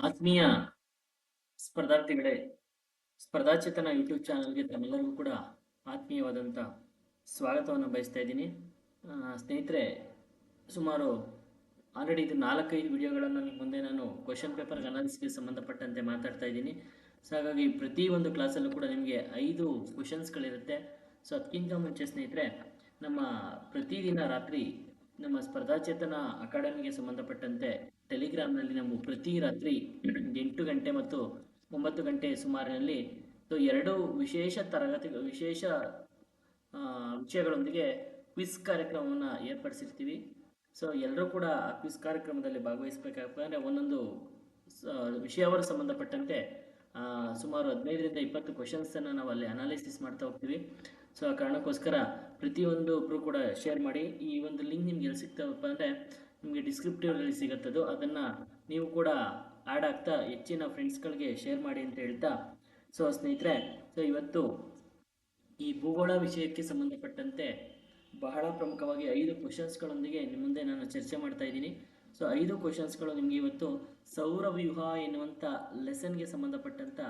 ಆತ್ಮೀಯ ಸ್ಪರ್ಧಾರ್ಥಿಗಳೇ, ಸ್ಪರ್ಧಾಚೇತನ ಯೂಟ್ಯೂಬ್ ಚಾನಲ್ಗೆ ತಮ್ಮೆಲ್ಲರಿಗೂ ಕೂಡ ಆತ್ಮೀಯವಾದಂಥ ಸ್ವಾಗತವನ್ನು ಬಯಸ್ತಾ ಇದ್ದೀನಿ. ಸ್ನೇಹಿತರೆ, ಸುಮಾರು ಆಲ್ರೆಡಿ ಇದು 4-5 ವಿಡಿಯೋಗಳನ್ನು ನಿಮ್ಮ ಮುಂದೆ ನಾನು ಕ್ವಶನ್ ಪೇಪರ್ ಅನಾಲಿಸಿಸ್ಗೆ ಸಂಬಂಧಪಟ್ಟಂತೆ ಮಾತಾಡ್ತಾ ಇದ್ದೀನಿ. ಸೊ ಹಾಗಾಗಿ ಪ್ರತಿ ಒಂದು ಕ್ಲಾಸಲ್ಲೂ ಕೂಡ ನಿಮಗೆ 5 ಕ್ವಶನ್ಸ್ಗಳಿರುತ್ತೆ. ಸೊ ಅದಕ್ಕಿಂತ ಮುಂಚೆ ಸ್ನೇಹಿತರೆ, ನಮ್ಮ ಪ್ರತಿದಿನ ರಾತ್ರಿ ನಮ್ಮ ಸ್ಪರ್ಧಾಚೇತನ ಅಕಾಡೆಮಿಗೆ ಸಂಬಂಧಪಟ್ಟಂತೆ ಟೆಲಿಗ್ರಾಮ್ನಲ್ಲಿ ನಾವು ಪ್ರತಿ ರಾತ್ರಿ 8 ಗಂಟೆ ಮತ್ತು 9 ಗಂಟೆ ಸುಮಾರಿನಲ್ಲಿ ಎರಡು ವಿಶೇಷ ವಿಷಯಗಳೊಂದಿಗೆ ಕ್ವಿಸ್ ಕಾರ್ಯಕ್ರಮವನ್ನು ಏರ್ಪಡಿಸಿರ್ತೀವಿ. ಸೊ ಎಲ್ಲರೂ ಕೂಡ ಆ ಕ್ವಿಸ್ ಕಾರ್ಯಕ್ರಮದಲ್ಲಿ ಭಾಗವಹಿಸಬೇಕಾದ್ರೆ ಒಂದೊಂದು ವಿಷಯವರು ಸಂಬಂಧಪಟ್ಟಂತೆ ಸುಮಾರು 15ರಿಂದ 20 ಕ್ವಶನ್ಸನ್ನು ನಾವು ಅಲ್ಲಿ ಅನಾಲಿಸಿಸ್ ಮಾಡ್ತಾ ಹೋಗ್ತೀವಿ. ಸೊ ಆ ಕಾರಣಕ್ಕೋಸ್ಕರ ಪ್ರತಿಯೊಂದೊಬ್ಬರು ಕೂಡ ಶೇರ್ ಮಾಡಿ. ಈ ಒಂದು ಲಿಂಕ್ ನಿಮ್ಗೆ ಎಲ್ಲಿ ಸಿಗ್ತವಪ್ಪ ಅಂದರೆ ನಿಮಗೆ ಡಿಸ್ಕ್ರಿಪ್ಟಿವ್ನಲ್ಲಿ ಸಿಗುತ್ತದೋ ಅದನ್ನು ನೀವು ಕೂಡ ಆ್ಯಡ್ ಆಗ್ತಾ ಹೆಚ್ಚಿನ ಫ್ರೆಂಡ್ಸ್ಗಳಿಗೆ ಶೇರ್ ಮಾಡಿ ಅಂತ ಹೇಳ್ತಾ, ಸೊ ಸ್ನೇಹಿತರೆ, ಸೊ ಇವತ್ತು ಈ ಭೂಗೋಳ ವಿಷಯಕ್ಕೆ ಸಂಬಂಧಪಟ್ಟಂತೆ ಬಹಳ ಪ್ರಮುಖವಾಗಿ 5 ಕ್ವಶನ್ಸ್ಗಳೊಂದಿಗೆ ನಿಮ್ಮ ಮುಂದೆ ನಾನು ಚರ್ಚೆ ಮಾಡ್ತಾ ಇದ್ದೀನಿ. ಸೊ 5 ಕ್ವಶನ್ಸ್ಗಳು ನಿಮಗೆ ಇವತ್ತು ಸೌರವ್ಯೂಹ ಎನ್ನುವಂಥ ಲೆಸನ್ಗೆ ಸಂಬಂಧಪಟ್ಟಂಥ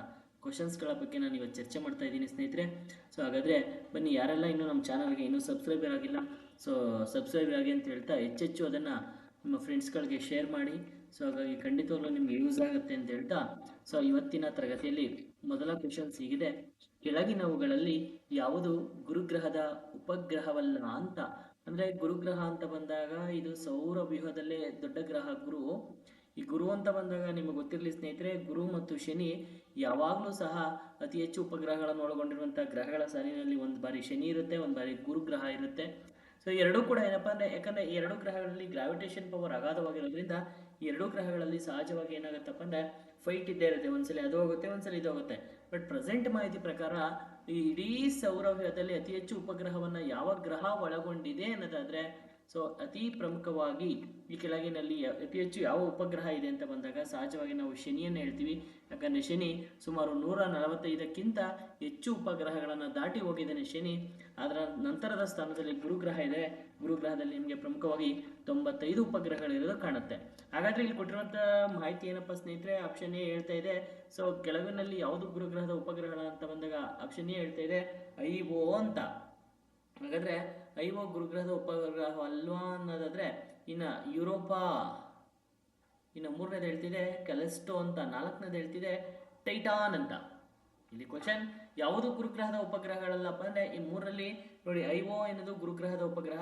ಕ್ವಶನ್ಸ್ಗಳ ಬಗ್ಗೆ ನಾನು ಇವತ್ತು ಚರ್ಚೆ ಮಾಡ್ತಾ ಇದ್ದೀನಿ ಸ್ನೇಹಿತರೆ. ಸೊ ಹಾಗಾದರೆ ಬನ್ನಿ, ಯಾರೆಲ್ಲ ಇನ್ನೂ ನಮ್ಮ ಚಾನಲ್ಗೆ ಇನ್ನೂ ಸಬ್ಸ್ಕ್ರೈಬರ್ ಆಗಿಲ್ಲ, ಸೊ ಸಬ್ಸ್ಕ್ರೈಬರ್ ಆಗಿ ಅಂತ ಹೇಳ್ತಾ ಹೆಚ್ಚೆಚ್ಚು ಅದನ್ನು ನಿಮ್ಮ ಫ್ರೆಂಡ್ಸ್ಗಳಿಗೆ ಶೇರ್ ಮಾಡಿ. ಸೊ ಹಾಗಾಗಿ ಖಂಡಿತವಾಗ್ಲೂ ನಿಮಗೆ ಯೂಸ್ ಆಗುತ್ತೆ ಅಂತ ಹೇಳ್ತಾ, ಸೊ ಇವತ್ತಿನ ತರಗತಿಯಲ್ಲಿ ಮೊದಲ ಕ್ವಶನ್ಸ್ ಹೀಗಿದೆ: ಕೆಳಗಿನವುಗಳಲ್ಲಿ ಯಾವುದು ಗುರುಗ್ರಹದ ಉಪಗ್ರಹವಲ್ಲ ಅಂತ. ಅಂದರೆ ಗುರುಗ್ರಹ ಅಂತ ಬಂದಾಗ ಇದು ಸೌರವ್ಯೂಹದಲ್ಲೇ ದೊಡ್ಡ ಗ್ರಹ ಗುರು. ಈ ಗುರು ಅಂತ ಬಂದಾಗ ನಿಮಗೆ ಗೊತ್ತಿರಲಿ ಸ್ನೇಹಿತರೆ, ಗುರು ಮತ್ತು ಶನಿ ಯಾವಾಗಲೂ ಸಹ ಅತಿ ಹೆಚ್ಚು ಉಪಗ್ರಹಗಳನ್ನು ಒಳಗೊಂಡಿರುವಂಥ ಗ್ರಹಗಳ ಸಾಲಿನಲ್ಲಿ ಒಂದು ಬಾರಿ ಶನಿ ಇರುತ್ತೆ, ಒಂದು ಬಾರಿ ಗುರುಗ್ರಹ ಇರುತ್ತೆ. ಸೊ ಎರಡೂ ಕೂಡ ಏನಪ್ಪ ಅಂದರೆ, ಯಾಕಂದರೆ ಈ ಎರಡು ಗ್ರಹಗಳಲ್ಲಿ ಗ್ರಾವಿಟೇಷನ್ ಪವರ್ ಅಗಾಧವಾಗಿರೋದ್ರಿಂದ ಈ ಎರಡೂ ಗ್ರಹಗಳಲ್ಲಿ ಸಹಜವಾಗಿ ಏನಾಗುತ್ತಪ್ಪ ಅಂದರೆ ಫೈಟ್ ಇದ್ದೇ ಇರುತ್ತೆ. ಒಂದ್ಸಲ ಅದು ಹೋಗುತ್ತೆ, ಒಂದ್ಸಲ ಇದು ಹೋಗುತ್ತೆ. ಬಟ್ ಪ್ರೆಸೆಂಟ್ ಮಾಹಿತಿ ಪ್ರಕಾರ ಈ ಇಡೀ ಸೌರವ್ಯೂಹದಲ್ಲಿ ಅತಿ ಹೆಚ್ಚು ಉಪಗ್ರಹವನ್ನು ಯಾವ ಗ್ರಹ ಒಳಗೊಂಡಿದೆ ಅನ್ನೋದಾದರೆ, ಸೊ ಅತಿ ಪ್ರಮುಖವಾಗಿ ಈ ಕೆಳಗಿನಲ್ಲಿ ಅತಿ ಹೆಚ್ಚು ಯಾವ ಉಪಗ್ರಹ ಇದೆ ಅಂತ ಬಂದಾಗ ಸಹಜವಾಗಿ ನಾವು ಶನಿಯನ್ನು ಹೇಳ್ತೀವಿ. ಯಾಕಂದರೆ ಶನಿ ಸುಮಾರು 145ಕ್ಕಿಂತ ಹೆಚ್ಚು ಉಪಗ್ರಹಗಳನ್ನು ದಾಟಿ ಹೋಗಿದ್ದಾನೆ ಶನಿ. ಅದರ ನಂತರದ ಸ್ಥಾನದಲ್ಲಿ ಗುರುಗ್ರಹ ಇದೆ. ಗುರುಗ್ರಹದಲ್ಲಿ ನಿಮಗೆ ಪ್ರಮುಖವಾಗಿ 95 ಉಪಗ್ರಹಗಳಿರೋದು ಕಾಣುತ್ತೆ. ಹಾಗಾದರೆ ಇಲ್ಲಿ ಕೊಟ್ಟಿರುವಂಥ ಮಾಹಿತಿ ಏನಪ್ಪ ಸ್ನೇಹಿತರೆ, ಆಪ್ಷನ್ ಎ ಹೇಳ್ತಾ ಇದೆ. ಸೊ ಕೆಳಗಿನಲ್ಲಿ ಯಾವುದು ಗುರುಗ್ರಹದ ಉಪಗ್ರಹಗಳ ಅಂತ ಬಂದಾಗ ಆಪ್ಷನ್ ಎ ಹೇಳ್ತಾ ಇದೆ ಐಒ ಅಂತ. ಹಾಗಾದರೆ ಐಒ ಗುರುಗ್ರಹದ ಉಪಗ್ರಹ ಅಲ್ವಾ ಅನ್ನೋದಾದರೆ ಇನ್ನು ಯುರೋಪಾ, ಇನ್ನು 3ನೇದು ಹೇಳ್ತಿದೆ ಕ್ಯಾಲಿಸ್ಟೋ ಅಂತ, 4ನೇದು ಹೇಳ್ತಿದೆ ಟೈಟಾನ್ ಅಂತ. ಇಲ್ಲಿ ಕ್ವಶನ್ ಯಾವುದು ಗುರುಗ್ರಹದ ಉಪಗ್ರಹಗಳಲ್ಲಪ್ಪ ಅಂದರೆ ಈ 3ರಲ್ಲಿ ನೋಡಿ, ಐಒ ಎನ್ನುವುದು ಗುರುಗ್ರಹದ ಉಪಗ್ರಹ,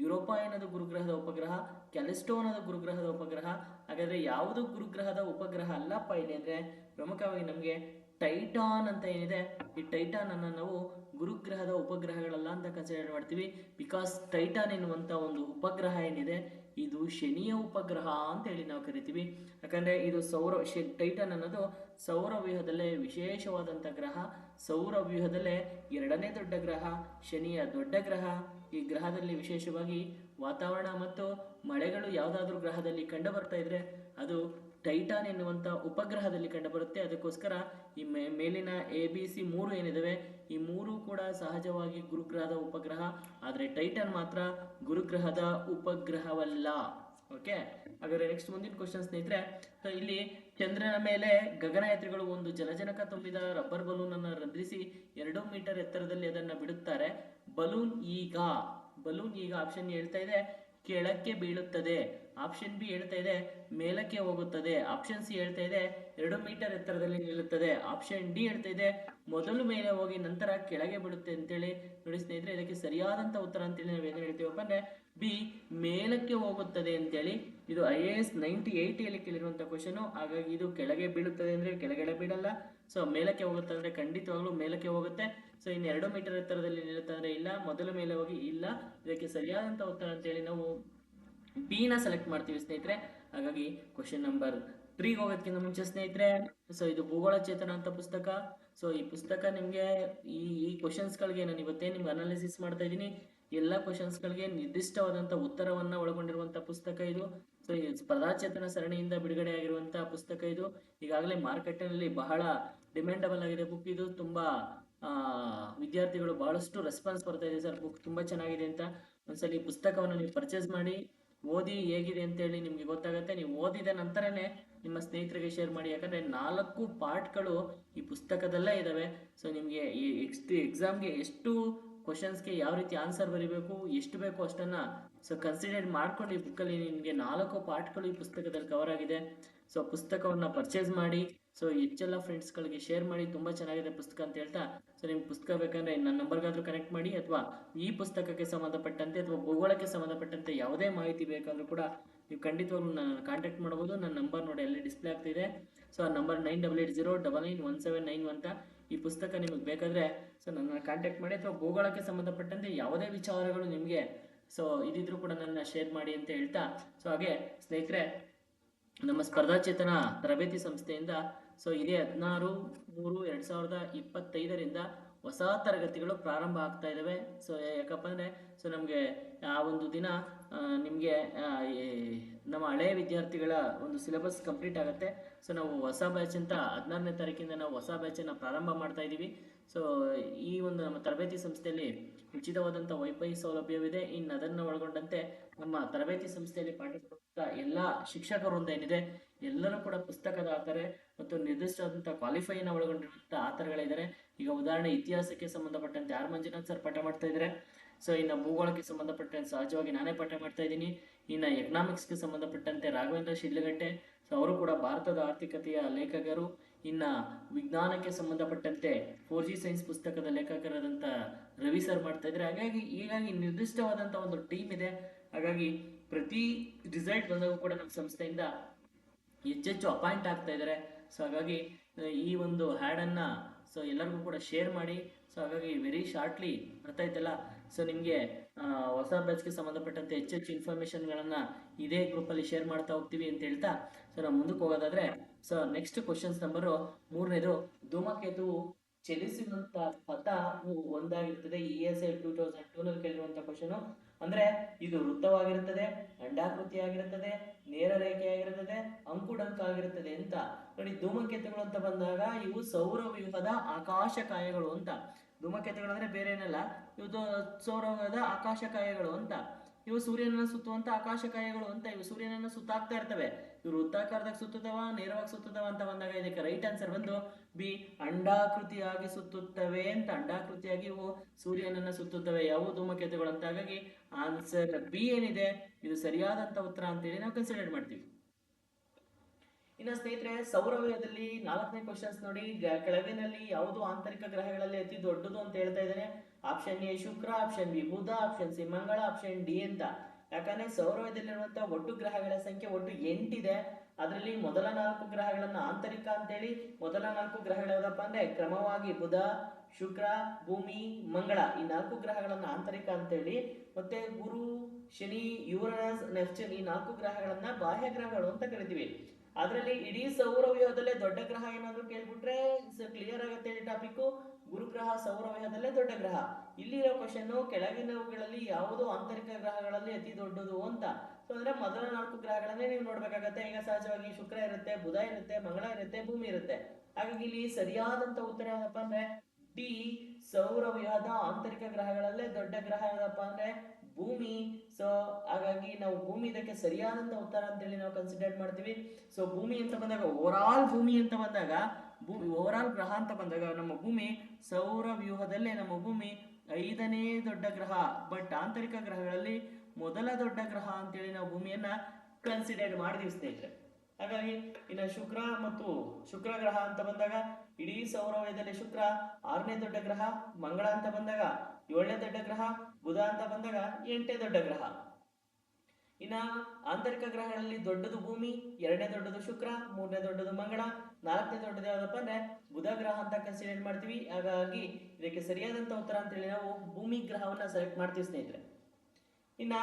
ಯುರೋಪಾ ಎನ್ನುವುದು ಗುರುಗ್ರಹದ ಉಪಗ್ರಹ, ಕ್ಯಾಲಿಸ್ಟೋ ಅನ್ನೋದು ಗುರುಗ್ರಹದ ಉಪಗ್ರಹ. ಹಾಗಾದರೆ ಯಾವುದು ಗುರುಗ್ರಹದ ಉಪಗ್ರಹ ಅಲ್ಲಪ್ಪ ಇಲ್ಲಿ ಅಂದರೆ ಪ್ರಮುಖವಾಗಿ ನಮಗೆ ಟೈಟಾನ್ ಅಂತ ಏನಿದೆ, ಈ ಟೈಟಾನ್ ಅನ್ನು ನಾವು ಗುರುಗ್ರಹದ ಉಪಗ್ರಹಗಳಲ್ಲ ಅಂತ ಕನ್ಸಿಡರ್ ಮಾಡ್ತೀವಿ. ಬಿಕಾಸ್ ಟೈಟಾನ್ ಎನ್ನುವಂಥ ಒಂದು ಉಪಗ್ರಹ ಏನಿದೆ ಇದು ಶನಿಯ ಉಪಗ್ರಹ ಅಂತ ಹೇಳಿ ನಾವು ಕರಿತೀವಿ. ಯಾಕಂದರೆ ಇದು ಟೈಟಾನ್ ಅನ್ನೋದು ಸೌರವ್ಯೂಹದಲ್ಲೇ ವಿಶೇಷವಾದಂಥ ಗ್ರಹ. ಸೌರವ್ಯೂಹದಲ್ಲೇ 2ನೇ ದೊಡ್ಡ ಗ್ರಹ, ಶನಿಯ ದೊಡ್ಡ ಗ್ರಹ. ಈ ಗ್ರಹದಲ್ಲಿ ವಿಶೇಷವಾಗಿ ವಾತಾವರಣ ಮತ್ತು ಮಳೆಗಳು ಯಾವುದಾದ್ರೂ ಗ್ರಹದಲ್ಲಿ ಕಂಡು ಬರ್ತಾ ಇದ್ರೆ ಅದು ಟೈಟಾನ್ ಎನ್ನುವಂಥ ಉಪಗ್ರಹದಲ್ಲಿ ಕಂಡುಬರುತ್ತೆ. ಅದಕ್ಕೋಸ್ಕರ ಈ ಮೇಲಿನ ABC 3 ಏನಿದಾವೆ ಈ 3 ಕೂಡ ಸಹಜವಾಗಿ ಗುರುಗ್ರಹದ ಉಪಗ್ರಹ, ಆದರೆ ಟೈಟಾನ್ ಮಾತ್ರ ಗುರುಗ್ರಹದ ಉಪಗ್ರಹವಲ್ಲ. ಓಕೆ, ಹಾಗಾದರೆ ನೆಕ್ಸ್ಟ್ ಮುಂದಿನ ಕ್ವಶನ್ ಸ್ನೇಹಿತರೆ. ಸೊ ಇಲ್ಲಿ ಚಂದ್ರನ ಮೇಲೆ ಗಗನಯಾತ್ರಿಗಳು ಒಂದು ಜಲಜನಕ ತುಂಬಿದ ರಬ್ಬರ್ ಬಲೂನ್ ಅನ್ನು ರಂಧ್ರಿಸಿ 2 ಮೀಟರ್ ಎತ್ತರದಲ್ಲಿ ಅದನ್ನು ಬಿಡುತ್ತಾರೆ. ಬಲೂನ್ ಈಗ ಆಪ್ಷನ್ ಹೇಳ್ತಾ ಇದೆ ಕೆಳಕ್ಕೆ ಬೀಳುತ್ತದೆ, ಆಪ್ಷನ್ ಬಿ ಹೇಳ್ತಾ ಇದೆ ಮೇಲಕ್ಕೆ ಹೋಗುತ್ತದೆ, ಆಪ್ಷನ್ ಸಿ ಹೇಳ್ತಾ ಇದೆ 2 ಮೀಟರ್ ಎತ್ತರದಲ್ಲಿ ನಿಲ್ಲುತ್ತದೆ, ಆಪ್ಷನ್ ಡಿ ಹೇಳ್ತಾ ಇದೆ ಮೊದಲು ಮೇಲೆ ಹೋಗಿ ನಂತರ ಕೆಳಗೆ ಬಿಡುತ್ತೆ ಅಂತೇಳಿ. ನೋಡಿ ಸ್ನೇಹಿತರೆ, ಇದಕ್ಕೆ ಸರಿಯಾದಂಥ ಉತ್ತರ ಅಂತೇಳಿ ನಾವು ಏನು ಹೇಳ್ತೀವಪ್ಪ ಅಂದರೆ ಬಿ, ಮೇಲಕ್ಕೆ ಹೋಗುತ್ತದೆ ಅಂತೇಳಿ. ಇದು IAS 9080ಯಲ್ಲಿ ಕೇಳಿರುವಂಥ ಕ್ವಶನು. ಹಾಗಾಗಿ ಇದು ಕೆಳಗೆ ಬೀಳುತ್ತದೆ ಅಂದರೆ ಕೆಳಗಡೆ ಬೀಳಲ್ಲ. ಸೊ ಮೇಲಕ್ಕೆ ಹೋಗುತ್ತೆ ಅಂದರೆ ಖಂಡಿತವಾಗ್ಲೂ ಮೇಲಕ್ಕೆ ಹೋಗುತ್ತೆ. ಸೊ ಇನ್ನು 2 ಮೀಟರ್ ಎತ್ತರದಲ್ಲಿ ನಿಲ್ಲುತ್ತೆ ಅಂದರೆ ಇಲ್ಲ, ಮೊದಲು ಮೇಲೆ ಹೋಗಿ ಇಲ್ಲ. ಇದಕ್ಕೆ ಸರಿಯಾದಂಥ ಉತ್ತರ ಅಂತೇಳಿ ನಾವು ಬಿನ ಸೆಲೆಕ್ಟ್ ಮಾಡ್ತೀವಿ ಸ್ನೇಹಿತರೆ. ಹಾಗಾಗಿ ಕ್ವಶನ್ ನಂಬರ್ 3 ಹೋಗೋದಕ್ಕಿಂತ ಮುಂಚೆ ಸ್ನೇಹಿತರೆ, ಸೊ ಇದು ಭೂಗೋಳ ಚೇತನ ಅಂತ ಪುಸ್ತಕ. ಸೊ ಈ ಪುಸ್ತಕ ನಿಮಗೆ ಈ ಕ್ವಶನ್ಸ್ಗಳಿಗೆ ನಾನು ಇವತ್ತೇ ನಿಮ್ಗೆ ಅನಾಲಿಸಿಸ್ ಮಾಡ್ತಾ ಇದ್ದೀನಿ. ಎಲ್ಲ ಕ್ವಶನ್ಸ್ಗಳಿಗೆ ನಿರ್ದಿಷ್ಟವಾದಂಥ ಉತ್ತರವನ್ನು ಒಳಗೊಂಡಿರುವಂಥ ಪುಸ್ತಕ ಇದು. ಸೊ ಈ ಸ್ಪರ್ಧಾಚೇತನ ಸರಣಿಯಿಂದ ಬಿಡುಗಡೆ ಆಗಿರುವಂಥ ಪುಸ್ತಕ ಇದು. ಈಗಾಗಲೇ ಮಾರ್ಕೆಟ್ನಲ್ಲಿ ಬಹಳ ಡಿಮ್ಯಾಂಡಬಲ್ ಆಗಿದೆ ಬುಕ್ ಇದು. ತುಂಬ ವಿದ್ಯಾರ್ಥಿಗಳು ಬಹಳಷ್ಟು ರೆಸ್ಪಾನ್ಸ್ ಬರ್ತಾ ಇದೆ, ಸರ್ ಬುಕ್ ತುಂಬ ಚೆನ್ನಾಗಿದೆ ಅಂತ. ಒಂದ್ಸಲಿ ಈ ಪುಸ್ತಕವನ್ನು ನೀವು ಪರ್ಚೇಸ್ ಮಾಡಿ ಓದಿ ಹೇಗಿದೆ ಅಂತೇಳಿ ನಿಮಗೆ ಗೊತ್ತಾಗುತ್ತೆ. ನೀವು ಓದಿದ ನಂತರನೇ ನಿಮ್ಮ ಸ್ನೇಹಿತರಿಗೆ ಶೇರ್ ಮಾಡಿ. ಯಾಕಂದರೆ 4 ಪಾರ್ಟ್ಗಳು ಈ ಪುಸ್ತಕದಲ್ಲೇ ಇದ್ದಾವೆ. ಸೊ ನಿಮಗೆ ಈ ಎಕ್ಸಾಮ್ಗೆ ಎಷ್ಟು ಕ್ವಶನ್ಸ್ಗೆ ಯಾವ ರೀತಿ ಆನ್ಸರ್ ಬರೀಬೇಕು, ಎಷ್ಟು ಬೇಕೋ ಅಷ್ಟನ್ನು ಸೊ ಕನ್ಸಿಡರ್ ಮಾಡ್ಕೊಂಡು ಈ ಬುಕ್ಕಲ್ಲಿ ನಿಮಗೆ 4 ಪಾರ್ಟ್ಗಳು ಈ ಪುಸ್ತಕದಲ್ಲಿ ಕವರ್ ಆಗಿದೆ. ಸೊ ಪುಸ್ತಕವನ್ನು ಪರ್ಚೇಸ್ ಮಾಡಿ, ಸೊ ಹೆಚ್ಚೆಲ್ಲ ಫ್ರೆಂಡ್ಸ್ಗಳಿಗೆ ಶೇರ್ ಮಾಡಿ. ತುಂಬ ಚೆನ್ನಾಗಿದೆ ಪುಸ್ತಕ ಅಂತ ಹೇಳ್ತಾ, ಸೊ ನಿಮ್ಗೆ ಪುಸ್ತಕ ಬೇಕಂದರೆ ನನ್ನ ನಂಬರ್ಗಾದರೂ ಕನೆಕ್ಟ್ ಮಾಡಿ, ಅಥವಾ ಈ ಪುಸ್ತಕಕ್ಕೆ ಸಂಬಂಧಪಟ್ಟಂತೆ ಅಥವಾ ಭೂಗೋಳಕ್ಕೆ ಸಂಬಂಧಪಟ್ಟಂತೆ ಯಾವುದೇ ಮಾಹಿತಿ ಬೇಕಾದರೂ ಕೂಡ ನೀವು ಖಂಡಿತವಾಗ್ಲೂ ನನ್ನ ಕಾಂಟ್ಯಾಕ್ಟ್ ಮಾಡ್ಬೋದು. ನನ್ನ ನಂಬರ್ ನೋಡಿ ಅಲ್ಲಿ ಡಿಸ್ಪ್ಲೇ ಆಗ್ತಿದೆ. ಸೊ ಆ ನಂಬರ್ 9880991791 ಅಂತ. ಈ ಪುಸ್ತಕ ನಿಮಗೆ ಬೇಕಾದರೆ ಸೊ ನನ್ನ ಕಾಂಟ್ಯಾಕ್ಟ್ ಮಾಡಿ, ಅಥವಾ ಭೂಗೋಳಕ್ಕೆ ಸಂಬಂಧಪಟ್ಟಂತೆ ಯಾವುದೇ ವಿಚಾರಗಳು ನಿಮಗೆ ಸೊ ಇದಿದ್ರೂ ಕೂಡ ನನ್ನ ಶೇರ್ ಮಾಡಿ ಅಂತ ಹೇಳ್ತಾ, ಸೊ ಹಾಗೆ ಸ್ನೇಹಿತರೆ, ನಮ್ಮ ಸ್ಪರ್ಧಾಚೇತನ ತರಬೇತಿ ಸಂಸ್ಥೆಯಿಂದ ಸೊ ಇದೇ 16/3/2025 ಹೊಸ ತರಗತಿಗಳು ಪ್ರಾರಂಭ ಆಗ್ತಾ ಇದ್ದಾವೆ. ಸೊ ಯಾಕಪ್ಪ ಅಂದರೆ ಸೊ ನಮಗೆ ಆ ಒಂದು ದಿನ ನಿಮಗೆ ನಮ್ಮ ಹಳೆಯ ವಿದ್ಯಾರ್ಥಿಗಳ ಒಂದು ಸಿಲೆಬಸ್ ಕಂಪ್ಲೀಟ್ ಆಗುತ್ತೆ. ಸೊ ನಾವು ಹೊಸ ಬ್ಯಾಚ್ ಅಂತ 16ನೇ ತಾರೀಕಿಂದ ನಾವು ಹೊಸ ಬ್ಯಾಚನ್ನು ಪ್ರಾರಂಭ ಮಾಡ್ತಾ ಇದ್ದೀವಿ. ಸೊ ಈ ಒಂದು ನಮ್ಮ ತರಬೇತಿ ಸಂಸ್ಥೆಯಲ್ಲಿ ಉಚಿತವಾದಂಥ ವೈಫೈ ಸೌಲಭ್ಯವಿದೆ. ಇನ್ನು ಅದನ್ನು ಒಳಗೊಂಡಂತೆ ನಮ್ಮ ತರಬೇತಿ ಸಂಸ್ಥೆಯಲ್ಲಿ ಪಾಠ ಎಲ್ಲ ಶಿಕ್ಷಕರು ಏನಿದೆ ಎಲ್ಲರೂ ಕೂಡ ಪುಸ್ತಕದ ಆಧಾರ ಮತ್ತು ನಿರ್ದಿಷ್ಟವಾದಂಥ ಕ್ವಾಲಿಫೈನ ಒಳಗೊಂಡಿರುವಂಥ ಆಧಾರಗಳಿದ್ದಾರೆ. ಈಗ ಉದಾಹರಣೆ ಇತಿಹಾಸಕ್ಕೆ ಸಂಬಂಧಪಟ್ಟಂತೆ ಆರ್ ಮಂಜುನಾಥ್ ಸರ್ ಪಾಠ ಮಾಡ್ತಾ ಇದ್ದಾರೆ. ಸೊ ಇನ್ನು ಭೂಗೋಳಕ್ಕೆ ಸಂಬಂಧಪಟ್ಟಂತೆ ಸಹಜವಾಗಿ ನಾನೇ ಪಾಠ ಮಾಡ್ತಾ ಇದ್ದೀನಿ. ಇನ್ನು ಎಕನಾಮಿಕ್ಸ್ಗೆ ಸಂಬಂಧಪಟ್ಟಂತೆ ರಾಘವೇಂದ್ರ ಶಿಡ್ಲಘಟ್ಟೆ, ಸೊ ಅವರು ಕೂಡ ಭಾರತದ ಆರ್ಥಿಕತೆಯ ಲೇಖಕರು. ಇನ್ನು ವಿಜ್ಞಾನಕ್ಕೆ ಸಂಬಂಧಪಟ್ಟಂತೆ 4G ಸೈನ್ಸ್ ಪುಸ್ತಕದ ಲೇಖಕರಾದಂಥ ರವಿ ಸರ್ ಮಾಡ್ತಾ ಇದ್ದಾರೆ. ಹೀಗಾಗಿ ನಿರ್ದಿಷ್ಟವಾದಂಥ ಒಂದು ಟೀಮ್ ಇದೆ. ಹಾಗಾಗಿ ಪ್ರತಿ ರಿಸಲ್ಟ್ ಬಂದಾಗ ಕೂಡ ನಮ್ಮ ಸಂಸ್ಥೆಯಿಂದ ಹೆಚ್ಚೆಚ್ಚು ಅಪಾಯಿಂಟ್ ಆಗ್ತಾ ಇದ್ದಾರೆ. ಸೊ ಹಾಗಾಗಿ ಈ ಒಂದು ಹ್ಯಾಡನ್ನು ಸೊ ಎಲ್ಲರಿಗೂ ಕೂಡ ಶೇರ್ ಮಾಡಿ. ಸೊ ಹಾಗಾಗಿ ವೆರಿ ಶಾರ್ಟ್ಲಿ ಅರ್ಥ ಆಯ್ತಲ್ಲ. ಸೊ ನಿಮಗೆ ಹೊಸ ಬ್ಯಾಚ್ಗೆ ಸಂಬಂಧಪಟ್ಟಂತೆ ಹೆಚ್ಚೆಚ್ಚು ಇನ್ಫಾರ್ಮೇಷನ್ಗಳನ್ನು ಇದೇ ಗ್ರೂಪಲ್ಲಿ ಶೇರ್ ಮಾಡ್ತಾ ಹೋಗ್ತೀವಿ ಅಂತ ಹೇಳ್ತಾ, ಸೊ ನಾವು ಮುಂದಕ್ಕೆ ಹೋಗೋದಾದರೆ, ಸೊ ನೆಕ್ಸ್ಟ್ ಕ್ವಶನ್ಸ್ ನಂಬರು 3ನೇದು, ಧೂಮಕೇತು ಚಲಿಸುವಂಥ ಪಥ ಒಂದಾಗಿರ್ತದೆ. ESI 2002ನಲ್ಲಿ ಕೇಳಿರುವಂಥ question. ಅಂದರೆ ಇದು ವೃತ್ತವಾಗಿರುತ್ತದೆ, ಅಂಡಾಕೃತಿಯಾಗಿರುತ್ತದೆ, ನೇರ ರೇಖೆಯಾಗಿರುತ್ತದೆ, ಅಂಕುಡಂಕ ಆಗಿರುತ್ತದೆ ಅಂತ ನೋಡಿ. ಧೂಮಕೇತುಗಳು ಅಂತ ಬಂದಾಗ ಇವು ಸೌರವ್ಯೂಹದ ಆಕಾಶಕಾಯಗಳು ಅಂತ. ಧೂಮಕೇತುಗಳು ಅಂದರೆ ಬೇರೆ ಏನಲ್ಲ, ಇವು ಸೌರವ್ಯೂಹದ ಆಕಾಶಕಾಯಗಳು ಅಂತ. ಇವು ಸೂರ್ಯನನ್ನು ಸುತ್ತುವಂತ ಆಕಾಶಕಾಯಗಳು ಅಂತ. ಇವು ಸೂರ್ಯನನ್ನು ಸುತ್ತಾಕ್ತಾ ಇರ್ತವೆ. ಇವು ವೃತ್ತಾಕಾರದಾಗ ಸುತ್ತುತ್ತವ, ನೇರವಾಗಿ ಸುತ್ತುತ್ತವ ಅಂತ ಬಂದಾಗ ಇದಕ್ಕೆ ರೈಟ್ ಆನ್ಸರ್ ಬಂದು ಬಿ, ಅಂಡಾಕೃತಿಯಾಗಿ ಸುತ್ತುತ್ತವೆ ಅಂತ. ಅಂಡಾಕೃತಿಯಾಗಿ ಇವು ಸೂರ್ಯನನ್ನು ಸುತ್ತುತ್ತವೆ ಯಾವ ಧೂಮಕೇತುಗಳು ಅಂತ. ಹಾಗಾಗಿ ಆನ್ಸರ್ ಬಿ ಏನಿದೆ ಇದು ಸರಿಯಾದಂತ ಉತ್ತರ ಅಂತೇಳಿ ನಾವು ಕನ್ಸಿಡರ್ ಮಾಡ್ತೀವಿ. ಇನ್ನು ಸ್ನೇಹಿತರೆ, ಸೌರವ್ಯೂಹದಲ್ಲಿ 4ನೇ ಕ್ವಶನ್ಸ್ ನೋಡಿ. ಕೆಳಗಿನಲ್ಲಿ ಯಾವುದು ಆಂತರಿಕ ಗ್ರಹಗಳಲ್ಲಿ ಅತಿ ದೊಡ್ಡದು ಅಂತ ಹೇಳ್ತಾ ಇದ್ದೇನೆ. ಆಪ್ಷನ್ ಎ ಶುಕ್ರ, ಆಪ್ಷನ್ ಬಿ ಬುಧ, ಆಪ್ಷನ್ ಸಿ ಮಂಗಳ, ಆಪ್ಷನ್ ಡಿ ಅಂತ. ಯಾಕಂದ್ರೆ ಸೌರವ್ಯೂಹದಲ್ಲಿರುವಂತಹ ಒಟ್ಟು ಗ್ರಹಗಳ ಸಂಖ್ಯೆ ಒಟ್ಟು 8 ಇದೆ. ಅದರಲ್ಲಿ ಮೊದಲ 4 ಗ್ರಹಗಳನ್ನ ಆಂತರಿಕ ಅಂತೇಳಿ, ಮೊದಲ 4 ಗ್ರಹಗಳು ಯಾವ್ದಪ್ಪ ಅಂದ್ರೆ ಕ್ರಮವಾಗಿ ಬುಧ, ಶುಕ್ರ, ಭೂಮಿ, ಮಂಗಳ, ಈ 4 ಗ್ರಹಗಳನ್ನ ಆಂತರಿಕ ಅಂತೇಳಿ, ಮತ್ತೆ ಗುರು, ಶನಿ, ಯುರನಸ್, ನೆಪ್ಚೂನ್ ಈ 4 ಗ್ರಹಗಳನ್ನ ಬಾಹ್ಯ ಗ್ರಹಗಳು ಅಂತ ಕರಿತೀವಿ. ಅದರಲ್ಲಿ ಇಡೀ ಸೌರವ್ಯೂಹದಲ್ಲೇ ದೊಡ್ಡ ಗ್ರಹ ಏನಾದ್ರು ಕೇಳ್ಬಿಟ್ರೆ ಕ್ಲಿಯರ್ ಆಗುತ್ತೆ ಈ ಟಾಪಿಕ್. ಗುರುಗ್ರಹ ಸೌರವ್ಯೂಹದಲ್ಲೇ ದೊಡ್ಡ ಗ್ರಹ. ಇಲ್ಲಿರೋ ಕ್ವಶನ್ ಕೆಳಗಿನವುಗಳಲ್ಲಿ ಯಾವುದು ಆಂತರಿಕ ಗ್ರಹಗಳಲ್ಲಿ ಅತಿ ದೊಡ್ಡದು ಅಂತ. ಸೊ ಅಂದ್ರೆ ಮೊದಲ 4 ಗ್ರಹಗಳನ್ನೇ ನೀವು ನೋಡ್ಬೇಕಾಗತ್ತೆ. ಈಗ ಸಹಜವಾಗಿ ಶುಕ್ರ ಇರುತ್ತೆ, ಬುಧ ಇರುತ್ತೆ, ಮಂಗಳ ಇರುತ್ತೆ, ಭೂಮಿ ಇರುತ್ತೆ. ಹಾಗಾಗಿ ಇಲ್ಲಿ ಸರಿಯಾದಂತ ಉತ್ತರ ಯಾವ್ದಪ್ಪ ಅಂದ್ರೆ ಡಿ, ಸೌರವ್ಯೂಹದ ಆಂತರಿಕ ಗ್ರಹಗಳಲ್ಲೇ ದೊಡ್ಡ ಗ್ರಹ ಯಾವ್ದಪ್ಪ ಅಂದ್ರೆ ಭೂಮಿ. ಸೊ ಹಾಗಾಗಿ ನಾವು ಭೂಮಿ ಇದಕ್ಕೆ ಸರಿಯಾದಂತ ಉತ್ತರ ಅಂತೇಳಿ ನಾವು ಕನ್ಸಿಡರ್ ಮಾಡ್ತೀವಿ. ಸೊ ಭೂಮಿ ಅಂತ ಬಂದಾಗ ಓವರಾಲ್ ಭೂಮಿ ಅಂತ ಬಂದಾಗ ಓವರಾಲ್ ಗ್ರಹ ಅಂತ ಬಂದಾಗ ನಮ್ಮ ಭೂಮಿ ಸೌರವ್ಯೂಹದಲ್ಲೇ ನಮ್ಮ ಭೂಮಿ 5ನೇ ದೊಡ್ಡ ಗ್ರಹ. ಬಟ್ ಆಂತರಿಕ ಗ್ರಹಗಳಲ್ಲಿ ಮೊದಲ ದೊಡ್ಡ ಗ್ರಹ ಅಂತೇಳಿ ನಾವು ಭೂಮಿಯನ್ನ ಕನ್ಸಿಡರ್ ಮಾಡಿದೀವಿ ಸ್ನೇಹಿತರೆ. ಹಾಗಾಗಿ ಇನ್ನು ಶುಕ್ರ ಗ್ರಹ ಅಂತ ಬಂದಾಗ ಇಡೀ ಸೌರವ್ಯೂಹದಲ್ಲಿ ಶುಕ್ರ 6ನೇ ದೊಡ್ಡ ಗ್ರಹ, ಮಂಗಳ ಅಂತ ಬಂದಾಗ 7ನೇ ದೊಡ್ಡ ಗ್ರಹ, ಬುಧ ಅಂತ ಬಂದಾಗ 8ನೇ ದೊಡ್ಡ ಗ್ರಹ. ಇನ್ನ ಆಂತರಿಕ ಗ್ರಹಗಳಲ್ಲಿ ದೊಡ್ಡದು ಭೂಮಿ, 2ನೇ ದೊಡ್ಡದು ಶುಕ್ರ, 3ನೇ ದೊಡ್ಡದು ಮಂಗಳ, 4ನೇ ದೊಡ್ಡದು ಯಾವ್ದಪ್ಪ ಅಂದ್ರೆ ಬುಧ ಗ್ರಹ ಅಂತ ಕನ್ಸಿಡರ್ ಮಾಡ್ತೀವಿ. ಹಾಗಾಗಿ ಇದಕ್ಕೆ ಸರಿಯಾದಂತ ಉತ್ತರ ಅಂತೇಳಿ ನಾವು ಭೂಮಿ ಗ್ರಹವನ್ನ ಸೆಲೆಕ್ಟ್ ಮಾಡ್ತೀವಿ ಸ್ನೇಹಿತರೆ. ಇನ್ನ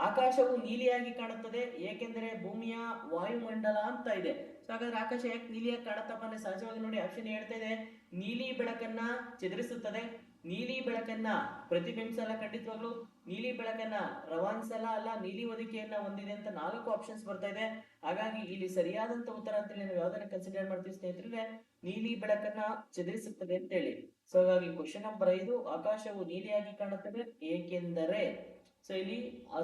ಆಕಾಶವು ನೀಲಿಯಾಗಿ ಕಾಣುತ್ತದೆ ಏಕೆಂದರೆ ಭೂಮಿಯ ವಾಯುಮಂಡಲ ಅಂತ ಇದೆ. ಸೊ ಹಾಗಾದ್ರೆ ಆಕಾಶ ಯಾಕೆ ನೀಲಿಯಾಗಿ ಕಾಣುತ್ತಪ್ಪ ಅಂದ್ರೆ ಸಹಜವಾಗಿ ನೋಡಿ ಆಪ್ಷನ್ ಹೇಳ್ತಾ ಇದೆ, ನೀಲಿ ಬೆಳಕನ್ನ ಚದುರಿಸುತ್ತದೆ, ನೀಲಿ ಬೆಳಕನ್ನ ಪ್ರತಿಬಿಂಬಿಸಲ್ಲ ಖಂಡಿತವಾಗ್ಲು, ನೀಲಿ ಬೆಳಕನ್ನ ರವಾನಿಸಲ್ಲ ಅಲ್ಲ, ನೀಲಿ ಹೊದಿಕೆಯನ್ನ ಹೊಂದಿದೆ ಅಂತ 4 ಆಪ್ಷನ್ಸ್ ಬರ್ತಾ ಇದೆ. ಹಾಗಾಗಿ ಇಲ್ಲಿ ಸರಿಯಾದಂತ ಉತ್ತರ ಅಂತೇಳಿ ನಾವು ಯಾವ್ದನ್ನ ಕನ್ಸಿಡರ್ ಮಾಡ್ತೀವಿ ಸ್ನೇಹಿತರೆ, ನೀಲಿ ಬೆಳಕನ್ನ ಚದುರಿಸುತ್ತದೆ ಅಂತ ಹೇಳಿ. ಸೊ ಹಾಗಾಗಿ ಕ್ವಶನ್ ನಂಬರ್ 5, ಆಕಾಶವು ನೀಲಿಯಾಗಿ ಕಾಣುತ್ತದೆ ಏಕೆಂದರೆ ಸೊ ಇಲ್ಲಿ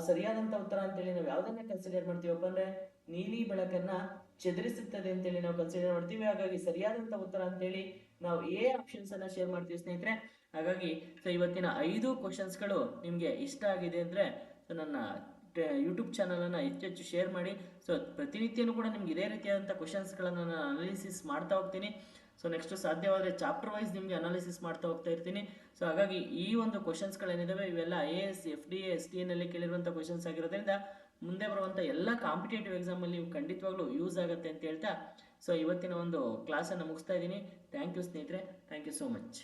ಸರಿಯಾದಂತ ಉತ್ತರ ಅಂತೇಳಿ ನಾವು ಯಾವ್ದನ್ನ ಕನ್ಸಿಡರ್ ಮಾಡ್ತೀವಪ್ಪ ಅಂದ್ರೆ ನೀಲಿ ಬೆಳಕನ್ನ ಚದುರಿಸುತ್ತದೆ ಅಂತೇಳಿ ನಾವು ಕನ್ಸಿಡರ್ ಮಾಡ್ತೀವಿ. ಹಾಗಾಗಿ ಸರಿಯಾದಂತ ಉತ್ತರ ಅಂತೇಳಿ ನಾವು ಎ ಆಪ್ಷನ್ಸ್ ಅನ್ನ ಶೇರ್ ಮಾಡ್ತೀವಿ ಸ್ನೇಹಿತರೆ. ಹಾಗಾಗಿ ಸೊ ಇವತ್ತಿನ 5 ಕ್ವಶನ್ಸ್ಗಳು ನಿಮ್ಗೆ ಇಷ್ಟ ಆಗಿದೆ ಅಂದ್ರೆ ನನ್ನ ಯೂಟ್ಯೂಬ್ ಚಾನಲನ್ನು ಹೆಚ್ಚೆಚ್ಚು ಶೇರ್ ಮಾಡಿ. ಸೊ ಪ್ರತಿನಿತ್ಯನೂ ಕೂಡ ನಿಮ್ಗೆ ಇದೇ ರೀತಿಯಾದಂಥ ಕ್ವಶನ್ಸ್ಗಳನ್ನು ನಾನು ಅನಾಲಿಸಿಸ್ ಮಾಡ್ತಾ ಹೋಗ್ತೀನಿ. ಸೊ ನೆಕ್ಸ್ಟ್ ಸಾಧ್ಯವಾದರೆ ಚಾಪ್ಟರ್ ವೈಸ್ ನಿಮಗೆ ಅನಾಲಿಸಿಸ್ ಮಾಡ್ತಾ ಹೋಗ್ತಾ ಇರ್ತೀನಿ. ಸೊ ಹಾಗಾಗಿ ಈ ಒಂದು ಕ್ವಶನ್ಸ್ಗಳೇನಿದಾವೆ ಇವೆಲ್ಲ IAS FDA STA ನಲ್ಲಿ ಕೇಳಿರುವಂಥ ಕ್ವಶನ್ಸ್ ಆಗಿರೋದ್ರಿಂದ ಮುಂದೆ ಬರುವಂಥ ಎಲ್ಲ ಕಾಂಪಿಟೇಟಿವ್ ಎಕ್ಸಾಮಲ್ಲಿ ನೀವು ಖಂಡಿತವಾಗ್ಲೂ ಯೂಸ್ ಆಗುತ್ತೆ ಅಂತ ಹೇಳ್ತಾ ಸೊ ಇವತ್ತಿನ ಒಂದು ಕ್ಲಾಸನ್ನು ಮುಗಿಸ್ತಾ ಇದ್ದೀನಿ. ಥ್ಯಾಂಕ್ ಯು ಸ್ನೇಹಿತರೆ, ಥ್ಯಾಂಕ್ ಯು ಸೋ ಮಚ್.